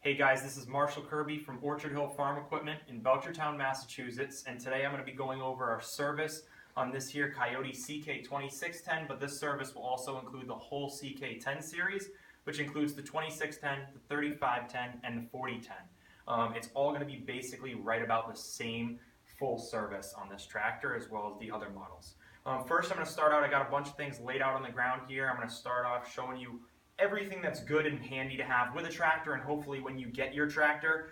Hey guys, this is Marshall Kirby from Orchard Hill Farm Equipment in Belchertown, Massachusetts, and today I'm going to be going over our service on this here Kioti CK2610, but this service will also include the whole CK10 series, which includes the 2610, the 3510, and the 4010. It's all going to be basically right about the same full service on this tractor as well as the other models. First I'm going to start out, I got a bunch of things laid out on the ground here. I'm going to start off showing you everything that's good and handy to have with a tractor, and hopefully when you get your tractor,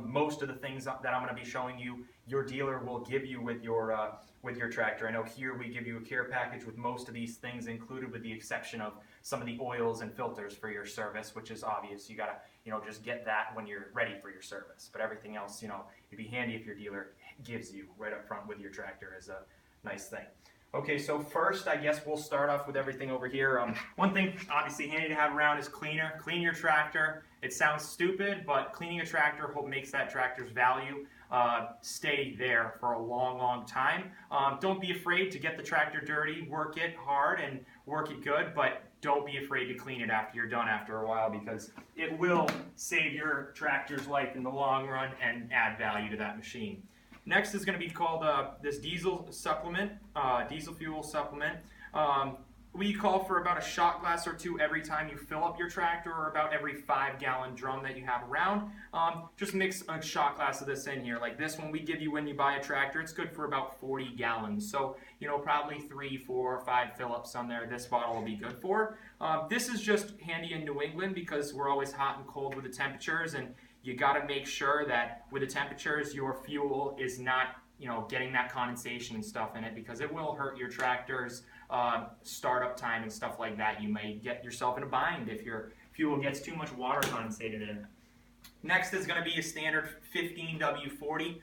most of the things that I'm going to be showing you, your dealer will give you with your tractor. I know here we give you a care package with most of these things included, with the exception of some of the oils and filters for your service, which is obvious. You gotta, just get that when you're ready for your service. But everything else, it'd be handy if your dealer gives you right up front with your tractor is a nice thing. Okay, so first, I guess we'll start off with everything over here. One thing obviously handy to have around is cleaner. Clean your tractor. It sounds stupid, but cleaning a tractor makes that tractor's value stay there for a long, long time. Don't be afraid to get the tractor dirty. Work it hard and work it good, but don't be afraid to clean it after you're done after a while, because it will save your tractor's life in the long run and add value to that machine. Next is going to be called this diesel supplement, diesel fuel supplement. We call for about a shot glass or two every time you fill up your tractor, or about every 5-gallon drum that you have around. Just mix a shot glass of this in here. Like this one we give you when you buy a tractor, it's good for about 40 gallons. So, probably 3, 4, 5 fill-ups on there, this bottle will be good for. This is just handy in New England because we're always hot and cold with the temperatures, and you got to make sure that with the temperatures your fuel is not getting that condensation and stuff in it, because it will hurt your tractor's startup time and stuff like that. You may get yourself in a bind if your fuel gets too much water condensated in it. Next is going to be a standard 15W40.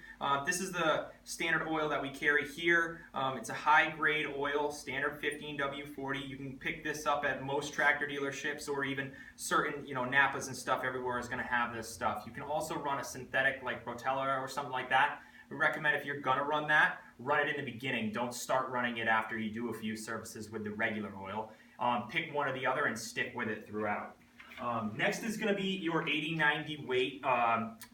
This is the standard oil that we carry here. It's a high-grade oil, standard 15W40. You can pick this up at most tractor dealerships, or even certain, Napas and stuff everywhere is going to have this stuff. You can also run a synthetic like Rotella or something like that. We recommend, if you're going to run that, run it in the beginning. Don't start running it after you do a few services with the regular oil. Pick one or the other and stick with it throughout. Next is going to be your 80-90 weight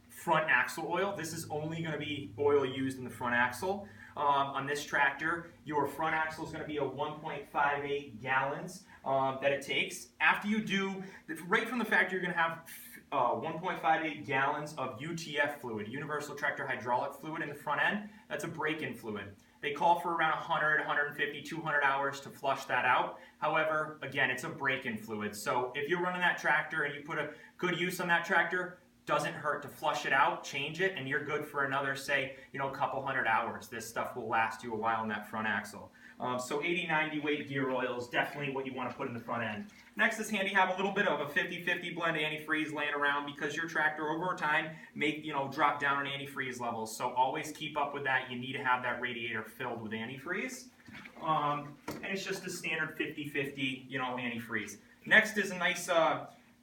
front axle oil. This is only going to be oil used in the front axle. On this tractor, your front axle is going to be a 1.58 gallons that it takes. After you do, right from the factory, you're going to have 1.58 gallons of UTF fluid, Universal Tractor Hydraulic Fluid, in the front end. That's a break-in fluid. They call for around 100, 150, 200 hours to flush that out. However, again, it's a break-in fluid. So if you're running that tractor and you put a good use on that tractor, doesn't hurt to flush it out, change it, and you're good for another, say, a couple hundred hours. This stuff will last you a while on that front axle. So 80-90 weight gear oil is definitely what you want to put in the front end. Next is handy to have a little bit of a 50-50 blend antifreeze laying around, because your tractor over time may drop down in antifreeze levels. So always keep up with that. You need to have that radiator filled with antifreeze. And it's just a standard 50-50 antifreeze. Next is a nice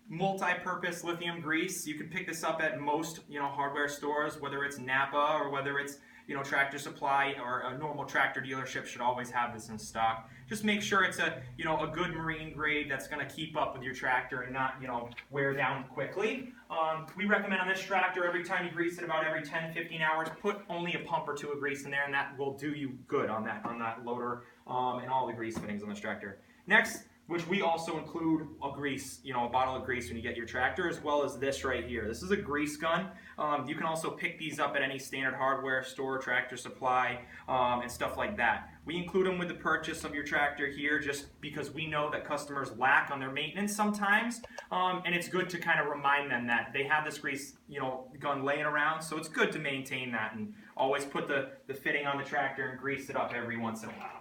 multi-purpose lithium grease. You can pick this up at most hardware stores, whether it's Napa or whether it's Tractor Supply, or a normal tractor dealership should always have this in stock. Just make sure it's a good marine grade that's going to keep up with your tractor and not wear down quickly. We recommend on this tractor, every time you grease it, about every 10-15 hours, put only a pump or two of grease in there, and that will do you good on that loader and all the grease fittings on this tractor. Next, which we also include a grease, a bottle of grease when you get your tractor, as well as this right here. This is a grease gun. You can also pick these up at any standard hardware store, Tractor Supply, and stuff like that. We include them with the purchase of your tractor here, just because we know that customers lack on their maintenance sometimes, and it's good to kind of remind them that they have this grease, gun laying around, so it's good to maintain that and always put the fitting on the tractor and grease it up every once in a while.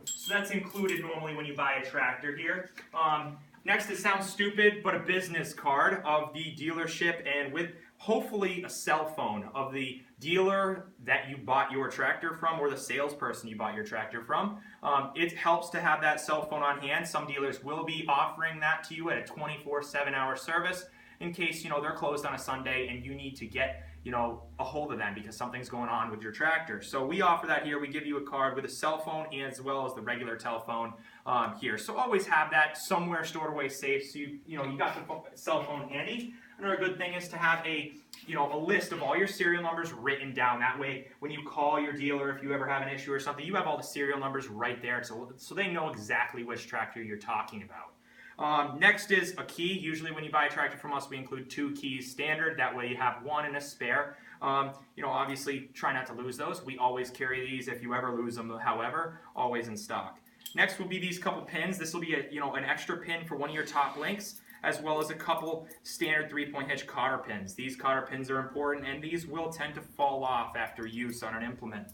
So that's included normally when you buy a tractor here. Next, it sounds stupid, but a business card of the dealership, and with hopefully a cell phone of the dealer that you bought your tractor from, or the salesperson you bought your tractor from. It helps to have that cell phone on hand. Some dealers will be offering that to you at a 24/7 hour service in case they're closed on a Sunday and you need to get a hold of them because something's going on with your tractor. So we offer that here. We give you a card with a cell phone as well as the regular telephone here. So always have that somewhere stored away safe. So you got the cell phone handy. Another good thing is to have a list of all your serial numbers written down. That way, when you call your dealer, if you ever have an issue or something, you have all the serial numbers right there, so they know exactly which tractor you're talking about. Next is a key. Usually when you buy a tractor from us, we include 2 keys standard. That way you have one and a spare. Obviously try not to lose those. We always carry these if you ever lose them, however, always in stock. Next will be these couple pins. This will be an extra pin for one of your top links, as well as a couple standard 3-point hitch cotter pins. These cotter pins are important, and these will tend to fall off after use on an implement.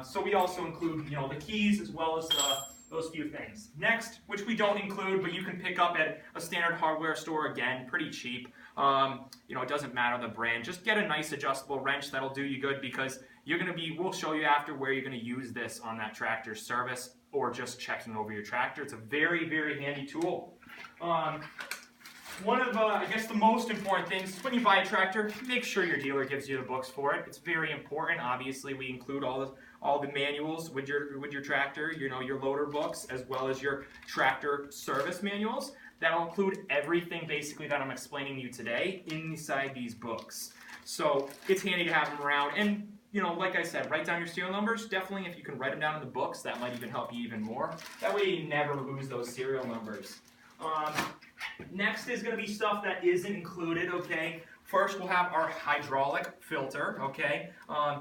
So we also include the keys as well as those few things. Next, which we don't include, but you can pick up at a standard hardware store, again, pretty cheap. It doesn't matter the brand. Just get a nice adjustable wrench. That'll do you good because we'll show you after where you're going to use this on that tractor service or just checking over your tractor. It's a very, very handy tool. One of, I guess, the most important things is when you buy a tractor, make sure your dealer gives you the books for it. It's very important. Obviously, we include all the manuals with your tractor, your loader books, as well as your tractor service manuals. That'll include everything, basically, that I'm explaining to you today inside these books. So it's handy to have them around. And, like I said, write down your serial numbers. Definitely, if you can write them down in the books, that might even help you even more. That way you never lose those serial numbers. Next is going to be stuff that isn't included, okay? First, we'll have our hydraulic filter, okay?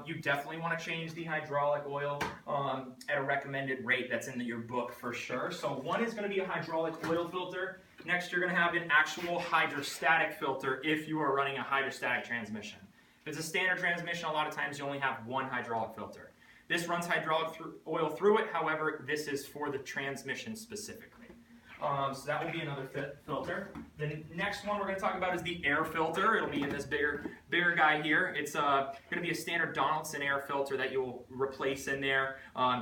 You definitely want to change the hydraulic oil at a recommended rate that's in your book for sure. So one is going to be a hydraulic oil filter. Next, you're going to have an actual hydrostatic filter if you are running a hydrostatic transmission. If it's a standard transmission, a lot of times you only have one hydraulic filter. This runs hydraulic oil through it, however, this is for the transmission specifically. So that will be another filter. The next one we're going to talk about is the air filter. It'll be in this bigger guy here. It's going to be a standard Donaldson air filter that you'll replace in there.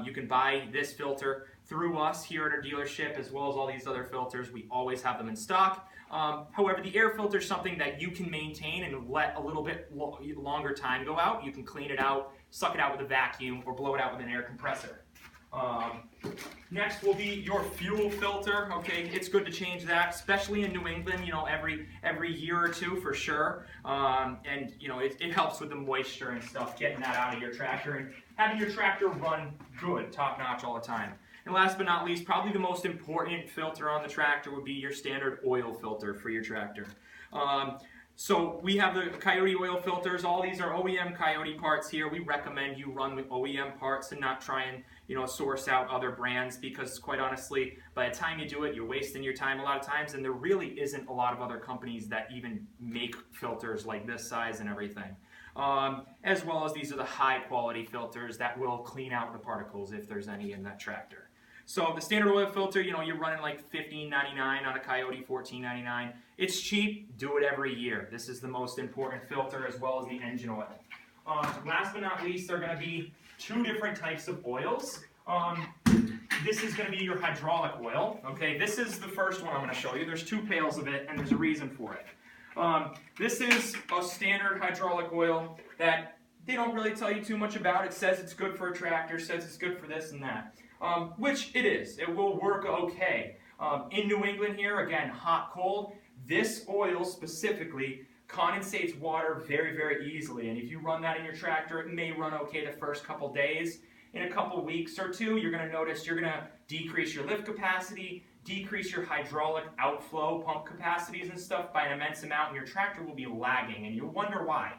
You can buy this filter through us here at our dealership, as well as all these other filters. We always have them in stock. However, the air filter is something that you can maintain and let a little bit longer time go out. You can clean it out, suck it out with a vacuum, or blow it out with an air compressor. Next will be your fuel filter. Okay, it's good to change that, especially in New England. Every year or two for sure. And it helps with the moisture and stuff, getting that out of your tractor and having your tractor run good, top notch all the time. And last but not least, probably the most important filter on the tractor would be your standard oil filter for your tractor. So we have the Kioti oil filters. All these are OEM Kioti parts here. We recommend you run with OEM parts and not try and source out other brands, because quite honestly, by the time you do it, you're wasting your time a lot of times, and there really isn't a lot of other companies that even make filters like this size and everything. As well as these are the high quality filters that will clean out the particles if there's any in that tractor. So the standard oil filter, you're running like $15.99 on a Kioti, $14.99. It's cheap. Do it every year. This is the most important filter, as well as the engine oil. Last but not least, there are going to be 2 different types of oils. This is going to be your hydraulic oil. Okay, this is the first one I'm going to show you. There's 2 pails of it, and there's a reason for it. This is a standard hydraulic oil that they don't really tell you too much about. It says it's good for a tractor, says it's good for this and that. Which it is. It will work okay. In New England here, again, hot, cold, this oil specifically condensates water very, very easily. And if you run that in your tractor, it may run okay the first couple days. In a couple weeks or 2, you're going to notice you're going to decrease your lift capacity, decrease your hydraulic outflow pump capacities and stuff by an immense amount, and your tractor will be lagging, and you'll wonder why.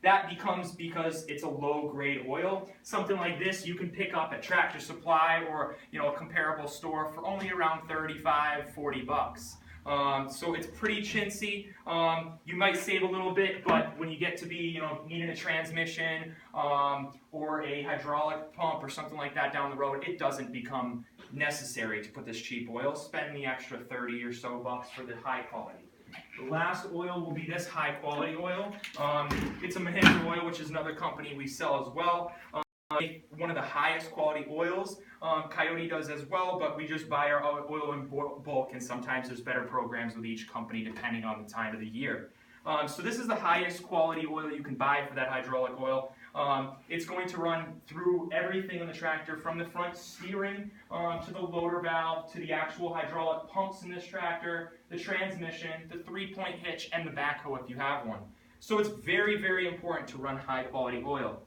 That becomes because it's a low-grade oil. Something like this you can pick up at Tractor Supply or a comparable store for only around $35–40. So it's pretty chintzy. You might save a little bit, but when you get to be needing a transmission or a hydraulic pump or something like that down the road, it doesn't become necessary to put this cheap oil. Spend the extra $30 or so for the high quality. The last oil will be this high quality oil. It's a Mahindra oil, which is another company we sell as well. One of the highest quality oils. Kioti does as well, but we just buy our oil in bulk, and sometimes there's better programs with each company depending on the time of the year. So this is the highest quality oil you can buy for that hydraulic oil. It's going to run through everything in the tractor, from the front steering to the loader valve, to the actual hydraulic pumps in this tractor, the transmission, the 3-point hitch, and the backhoe if you have one. So it's very, very important to run high quality oil.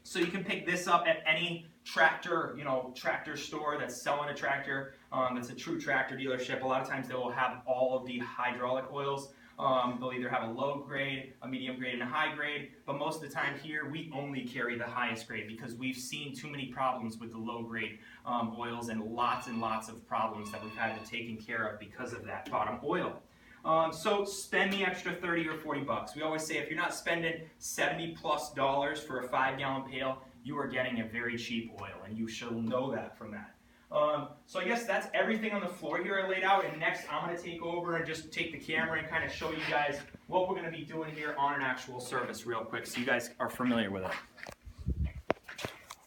So you can pick this up at any tractor, tractor store that's selling a tractor. That's a true tractor dealership. A lot of times they will have all of the hydraulic oils. They'll either have a low grade, a medium grade, and a high grade, but most of the time here we only carry the highest grade because we've seen too many problems with the low grade oils, and lots of problems that we've had to taken care of because of that bottom oil. So spend the extra 30 or 40 bucks. We always say if you're not spending $70+ for a 5-gallon pail, you are getting a very cheap oil, and you should know that from that. So I guess that's everything on the floor here I laid out, and next I'm going to take over and just take the camera and kind of show you guys what we're going to be doing here on an actual service real quick so you guys are familiar with it.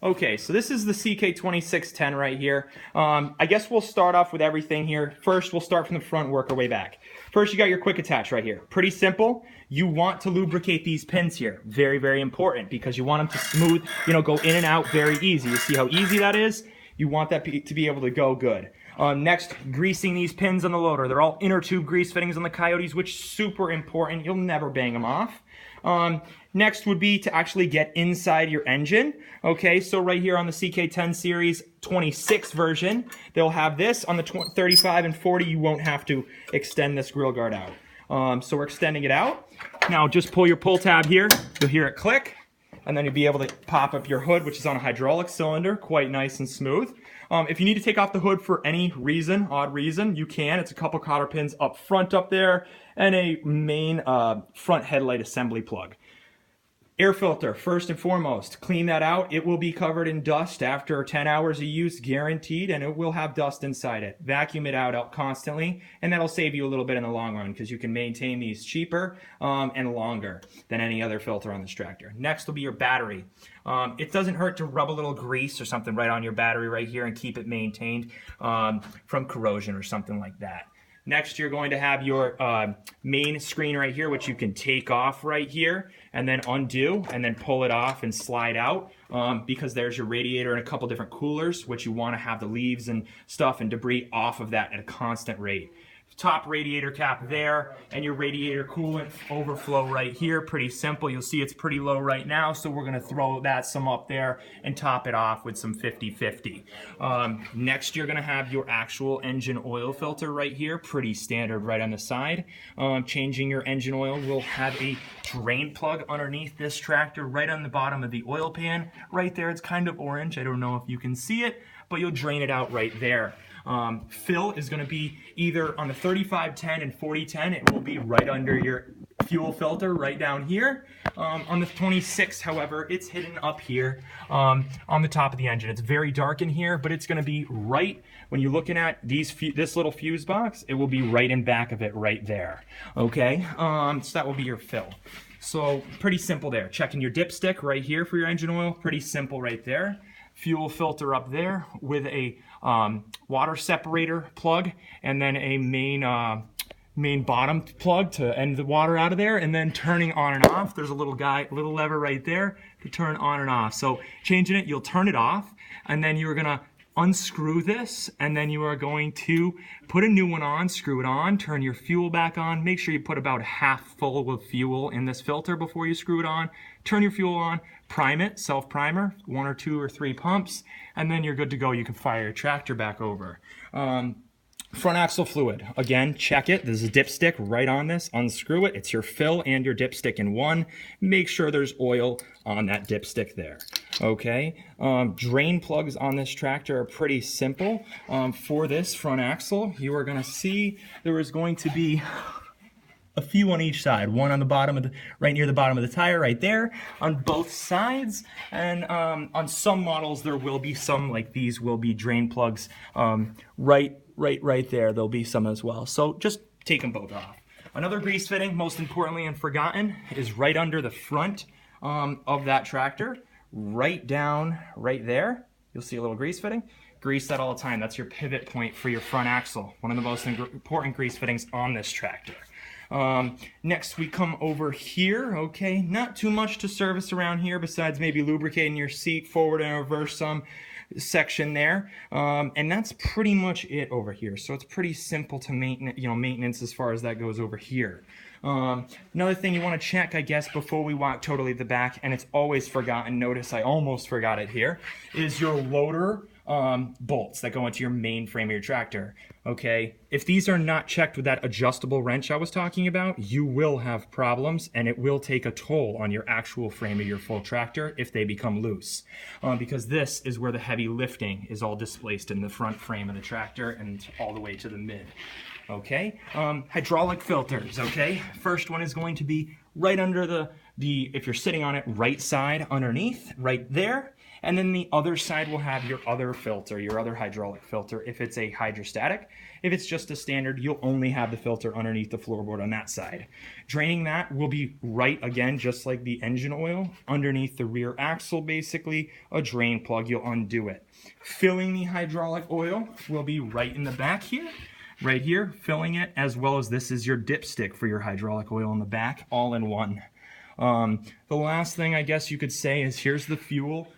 Okay, so this is the CK2610 right here. I guess we'll start off with everything here. First, we'll start from the front and work our way back. First, you got your quick attach right here. Pretty simple. You want to lubricate these pins here. Very, very important, because you want them to smooth, go in and out very easy. You see how easy that is? You want that to be able to go good. Next, greasing these pins on the loader. They're all inner tube grease fittings on the Coyotes, which is super important. You'll never bang them off. Next would be to actually get inside your engine. Okay, so right here on the CK10 Series 26 version, they'll have this. On the 35 and 40, you won't have to extend this grill guard out. So we're extending it out. Now just pull your pull tab here. You'll hear it click, and then you'll be able to pop up your hood, which is on a hydraulic cylinder, quite nice and smooth. If you need to take off the hood for any reason, odd reason, you can. It's a couple cotter pins up front up there, and a main front headlight assembly plug. Air filter, first and foremost, clean that out. It will be covered in dust after 10 hours of use, guaranteed, and it will have dust inside it. Vacuum it out constantly, and that'll save you a little bit in the long run, because you can maintain these cheaper and longer than any other filter on this tractor. Next will be your battery. It doesn't hurt to rub a little grease or something right on your battery right here and keep it maintained from corrosion or something like that. Next, you're going to have your main screen right here, which you can take off right here and then undo and then pull it off and slide out, because there's your radiator and a couple different coolers, which you want to have the leaves and stuff and debris off of that at a constant rate. Top radiator cap there, and your radiator coolant overflow right here. Pretty simple. You'll see it's pretty low right now, so we're going to throw that some up there and top it off with some 50/50. Next, you're going to have your actual engine oil filter right here. Pretty standard right on the side. Changing your engine oil, we'll have a drain plug underneath this tractor right on the bottom of the oil pan. Right there, it's kind of orange. I don't know if you can see it, but you'll drain it out right there. Fill is going to be either on the 3510 and 4010. It will be right under your fuel filter right down here. On the 26, however, it's hidden up here on the top of the engine. It's very dark in here, but it's going to be right when you're looking at this little fuse box. It will be right in back of it right there. Okay, so that will be your fill. So pretty simple there. Checking your dipstick right here for your engine oil. Pretty simple right there. Fuel filter up there with a water separator plug, and then a main bottom plug to end the water out of there, and then turning on and off. There's a little lever right there to turn on and off. So changing it, you'll turn it off, and then you're gonna unscrew this, and then you are going to put a new one on, screw it on, turn your fuel back on. Make sure you put about half full of fuel in this filter before you screw it on. Turn your fuel on, prime it, self-primer, 1 or 2 or 3 pumps, and then you're good to go. You can fire your tractor back over. Front axle fluid, again, check it. There's a dipstick right on this. Unscrew it. It's your fill and your dipstick in one. Make sure there's oil on that dipstick there. Okay, drain plugs on this tractor are pretty simple. For this front axle, you are going to see there is going to be a few on each side. One on the bottom of right near the bottom of the tire right there on both sides, and on some models there will be some, like these will be drain plugs right there. There'll be some as well, so just take them both off. Another grease fitting, most importantly and forgotten, is right under the front of that tractor, right down right there. You'll see a little grease fitting. Grease that all the time. That's your pivot point for your front axle. One of the most important grease fittings on this tractor. Next we come over here, okay, not too much to service around here besides maybe lubricating your seat forward and reverse some section there, and that's pretty much it over here. So it's pretty simple to maintenance as far as that goes over here. Another thing you want to check, I guess, before we walk totally to the back, and it's always forgotten, notice I almost forgot it here, is your loader bolts that go into your main frame of your tractor. Okay, if these are not checked with that adjustable wrench I was talking about, you will have problems, and it will take a toll on your actual frame of your full tractor if they become loose, because this is where the heavy lifting is all displaced in the front frame of the tractor and all the way to the mid. Okay, hydraulic filters. Okay, first one is going to be right under the if you're sitting on it, right side underneath, right there. And then the other side will have your other filter, your other hydraulic filter. If it's a hydrostatic, if it's just a standard, you'll only have the filter underneath the floorboard on that side. Draining that will be right, again, just like the engine oil, underneath the rear axle, basically, a drain plug, you'll undo it. Filling the hydraulic oil will be right in the back here. Right here, filling it, as well as this is your dipstick for your hydraulic oil in the back, all in one. The last thing I guess you could say is here's the fuel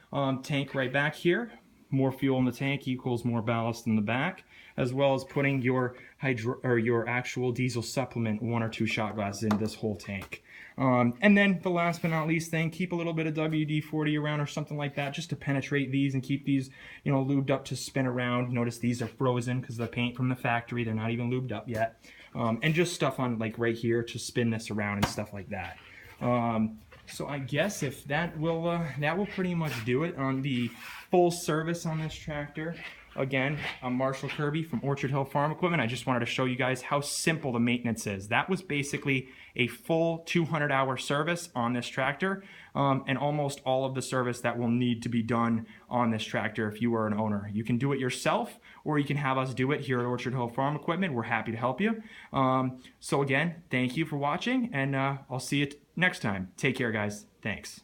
tank right back here. More fuel in the tank equals more ballast in the back, as well as putting your actual diesel supplement 1 or 2 shot glasses in this whole tank. And then the last but not least thing, keep a little bit of WD-40 around or something like that just to penetrate these and keep these, lubed up to spin around. Notice these are frozen because the paint from the factory, they're not even lubed up yet. And just stuff on like right here to spin this around and stuff like that. So I guess if that will pretty much do it on the full service on this tractor. Again, I'm Marshall Kirby from Orchard Hill Farm Equipment. I just wanted to show you guys how simple the maintenance is. That was basically a full 200-hour service on this tractor, and almost all of the service that will need to be done on this tractor if you are an owner. You can do it yourself, or you can have us do it here at Orchard Hill Farm Equipment. We're happy to help you. So again, thank you for watching, and I'll see you next time. Take care, guys. Thanks.